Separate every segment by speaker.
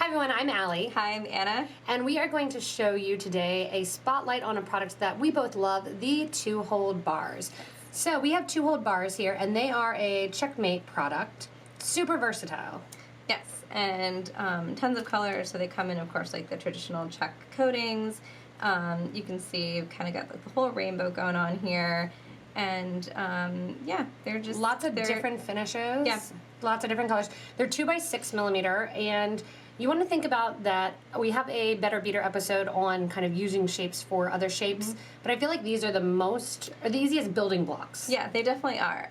Speaker 1: Hi everyone, I'm Allie.
Speaker 2: Hi, I'm Anna.
Speaker 1: And we are going to show you today a spotlight on a product that we both love, the two-hold bars. So we have two-hold bars here, and they are a CzechMates product. Super versatile.
Speaker 2: Yes, and tons of colors, so they come in, of course, like the traditional Czech coatings. You can see you've kind of got like the whole rainbow going on here. And yeah, they're just...
Speaker 1: Lots of different finishes.
Speaker 2: Yeah.
Speaker 1: Lots of different colors. They're 2x6 millimeter, and you want to think about that. We have a Better Beader episode on kind of using shapes for other shapes, but I feel like these are the easiest building blocks.
Speaker 2: Yeah, they definitely are.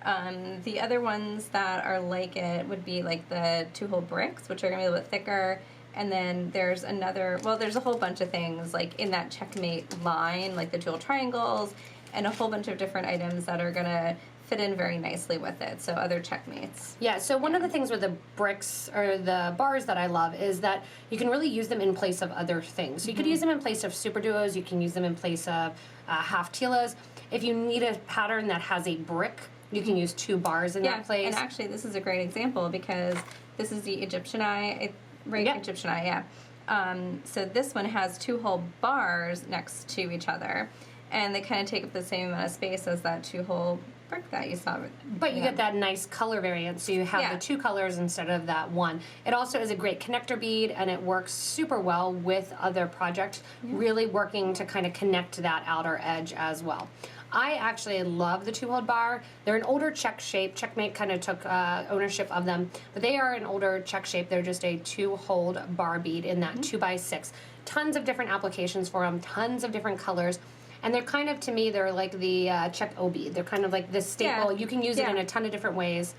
Speaker 2: The other ones that are like it would be like the two-hole bricks, which are going to be a little bit thicker. And then there's there's a whole bunch of things like in that CzechMates line, like the two-hole triangles, and a whole bunch of different items that are going to fit in very nicely with it, so other CzechMates.
Speaker 1: Yeah, so one of the things with the bricks or the bars that I love is that you can really use them in place of other things. So you could use them in place of super duos, you can use them in place of half telas. If you need a pattern that has a brick, you can use two bars in that place.
Speaker 2: And actually this is a great example because this is the Egyptian eye, right? Yep. Egyptian eye, yeah. So this one has two-hole bars next to each other, and they kind of take up the same amount of space as that two-hole brick that you saw.
Speaker 1: But you get that nice color variant, so you have the two colors instead of that one. It also is a great connector bead, and it works super well with other projects, really working to kind of connect that outer edge as well. I actually love the two-hold bar. They're an older Czech shape. CzechMates kind of took ownership of them, but they are an older Czech shape. They're just a two-hold bar bead in that 2x6. Tons of different applications for them, tons of different colors. And they're kind of, to me, they're like the Czech O bead. They're kind of like this staple. You can use it in a ton of different ways.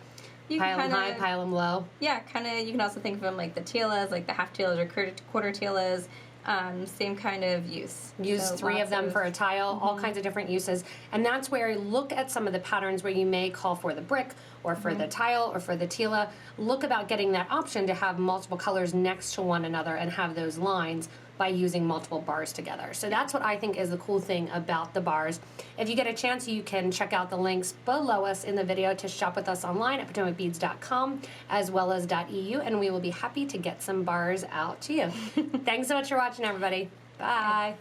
Speaker 2: You
Speaker 1: pile them high, pile them low.
Speaker 2: Yeah, kind of. You can also think of them like the telas, like the half telas or quarter telas. Same kind of use.
Speaker 1: Use three of them for a tile, all kinds of different uses. And that's where you look at some of the patterns where you may call for the brick or for the tile or for the tela. Look about getting that option to have multiple colors next to one another and have those lines by using multiple bars together. So that's what I think is the cool thing about the bars. If you get a chance, you can check out the links below us in the video to shop with us online at potomacbeads.com as well as .eu, and we will be happy to get some bars out to you. Thanks so much for watching, everybody. Bye.